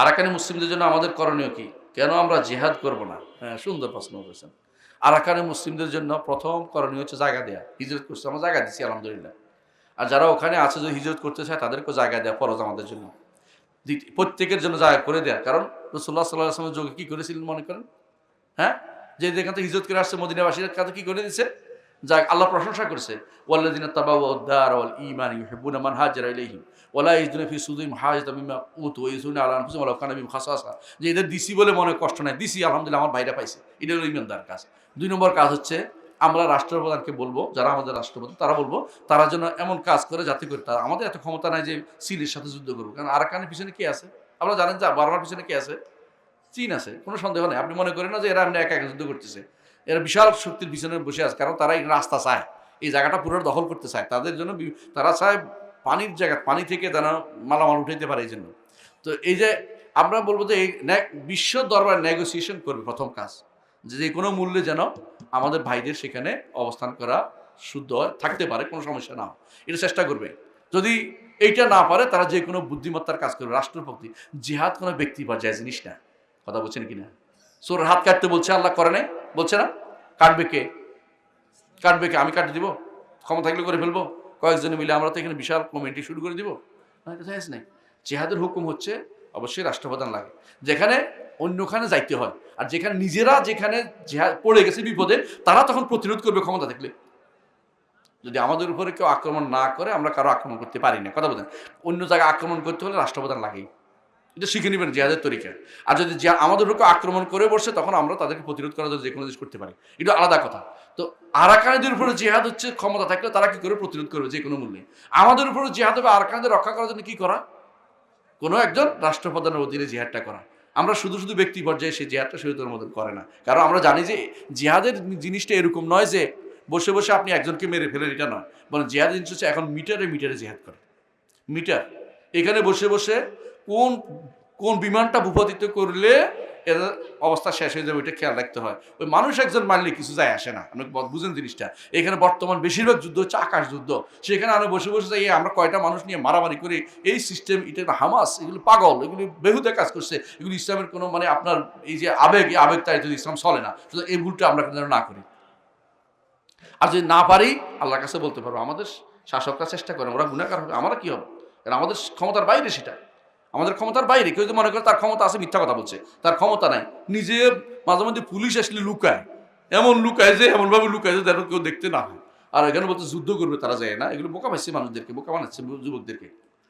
আরাকানি মুসলিমদের জন্য আমাদের করণীয় কি? কেন আমরা জিহাদ করব না? হ্যাঁ, সুন্দর প্রশ্ন করেছেন। আরাকানি মুসলিমদের জন্য প্রথম করণীয় হচ্ছে জায়গা দেয়া। হিজরত করছে, আমরা জায়গা দিচ্ছি আলহামদুলিল্লাহ। আর যারা ওখানে আছে যদি হিজরত করতে চায় তাদেরকেও জায়গা দেয়া ফরজ আমাদের জন্য। প্রত্যেকের জন্য জায়গা করে দেয়া। কারণ রাসূলুল্লাহ সাল্লাল্লাহু আলাইহি ওয়াসাল্লামের যুগে কি করেছিলেন মনে করেন? হ্যাঁ? যে যেখান থেকে হিজরত করে আসছে মদিনাবাসীর কাছে কি করে দিয়েছে? যাক আল্লাহ প্রশংসা করেছে। ওয়াল্লাযিনা তাবাওয়াউদ দারা ওয়াল ঈমান ইউহিব্বুনা মান হাজারা ইলাইহিম ওয়া লা ইয়াজিদুনা ফি সুদুরিহিম হাজাতাম মিম্মা উতু ওয়া ইয়াসুনা আলা আনফুসিহিম ওয়া লাউ কানা বিহিম খাসাসা। যে এদের দিছি বলে মনে কষ্ট নাই। দিছি আলহামদুলিল্লাহ আমার ভাইরা পাইছে। এটা হলো ঈমানদার কাজ। ২ নম্বর কাজ হচ্ছে আমরা রাষ্ট্রপ্রধানকে বলবো, যারা আমাদের রাষ্ট্রপ্রধান তারা বলবো, তারা যেন এমন কাজ করে যাতে করে তারা আমাদের এত ক্ষমতা নাই যে চীনের সাথে যুদ্ধ করব। কারণ আরাকানের পিছনে কে আছে? আপনারা জানেন যে বার্মার পিছনে কে আছে? চীন আছে, কোনো সন্দেহ নেই। আপনি মনে করেন না যে এরা এমনি একা একা যুদ্ধ করতেছে। এরা বিশাল শক্তির পিছনে বসে আছে, কারণ তারা এই রাস্তা চায়, এই জায়গাটা পুরো দখল করতে চায়। তাদের জন্য তারা চায় পানির জায়গা, পানি থেকে যেন মালামাল উঠাইতে পারে এই জন্য। তো এই যে আমরা বলবো যে এই বিশ্ব দরবার নেগোসিয়েশন করবে প্রথম কাজ, যে কোনো মূল্যে যেন আমাদের ভাইদের সেখানে অবস্থান করা শুদ্ধ থাকতে পারে, কোনো সমস্যা না হয়, এটা চেষ্টা করবে। যদি এইটা না পারে তারা যে কোনো বুদ্ধিমত্তার কাজ করবে। রাষ্ট্রপতি জিহাদ কোনো ব্যক্তি পর্যায়ে জিনিস না, কথা বলছেন কিনা? সোর হাত কাটতে বলছে, আল্লাহ করে নাই বলছে না? কাটবে কে? কাটবে কে? আমি কাটে দিব? ক্ষমতা থাকলে করে ফেলবো? কয়েকজনে মিলে আমরা তো এখানে বিশাল কমিটি শুরু করে দিব? না, এটা জায়েজ নাই। জিহাদের হুকুম হচ্ছে অবশ্যই রাষ্ট্রপ্রধান লাগে, যেখানে অন্যখানে যাইতে হয়। আর যেখানে নিজেরা যেখানে জিহাদ পড়ে গেছে বিপদে, তারা তখন প্রতিরোধ করবে ক্ষমতা থাকলে। যদি আমাদের উপরে কেউ আক্রমণ না করে, আমরা কারো আক্রমণ করতে পারি না, কথা বলেন। অন্য জায়গায় আক্রমণ করতে হলে রাষ্ট্রপ্রধান লাগেই। এটা শিখে নেবেন জিহাদের তরিকা। আর যদি আমাদের উপর আক্রমণ করে বসে, তখন আমরা তাদেরকে প্রতিরোধ করার জন্য যে কোনো জিনিস করতে পারি, এটা আলাদা কথা। তো আরাকানিদের উপরে জিহাদ হচ্ছে ক্ষমতা থাকলে তারা কি করে প্রতিরোধ করবে যে কোনো মূল্যে। আমাদের উপরে জিহাদ হবে আরাকানিদের রক্ষা করার জন্য কি করা? কোনো একজন রাষ্ট্রপ্রধানের অধীনে জিহাদটা করা। আমরা শুধু শুধু ব্যক্তি পর্যায়ে সেই জিহাদটা শরীয়তের মধ্যে করে না, কারণ আমরা জানি যে জিহাদের জিনিসটা এরকম নয় যে বসে বসে আপনি একজনকে মেরে ফেলেন, এটা নয়। বরং জিহাদের জিনিস হচ্ছে এখন মিটারে মিটারে জিহাদ করে। মিটার, এখানে বসে বসে কোন কোন বিমানটা ভূপাতিত করলে এর অবস্থা শেষ হয়ে যাবে, ওইটা খেয়াল রাখতে হয়। ওই মানুষ একজন মারলে কিছু যায় আসে না, আপনি বুঝেন জিনিসটা। এখানে বর্তমান বেশিরভাগ যুদ্ধ হচ্ছে আকাশ যুদ্ধ। সেখানে আমরা বসে বসে যাই আমরা কয়টা মানুষ নিয়ে মারামারি করি, এই সিস্টেম, এটা হামাস, এগুলো পাগল, এগুলি বেহুদা কাজ করছে, এগুলো ইসলামের কোনো মানে আপনার এই যে আবেগ, এই আবেগ তাই যদি ইসলাম চলে না, শুধু এই ভুলটা আমরা যেন না করি। আর যদি না পারি, আল্লাহর কাছে বলতে পারবো। আমাদের শাসকরা চেষ্টা করে, ওরা গুনাহগার হবে, আমরা কি হবে? কারণ আমাদের ক্ষমতার বাইরে সেটা, আমাদের ক্ষমতার বাইরে। কেউ যদি মনে করে তার ক্ষমতা আছে, মিথ্যা কথা বলছে, তার ক্ষমতা নাই। নিজে মাঝে মধ্যে পুলিশ আসলে লুকায়, এমন লুকায় যে এমনভাবে লুকায় যে যেন কেউ দেখতে না হয়। আর এখানে বলতে যুদ্ধ করবে, তারা যায় না। এগুলো বোকা পাইছে মানুষদেরকে, বোকা বানাচ্ছে যুবকদেরকে।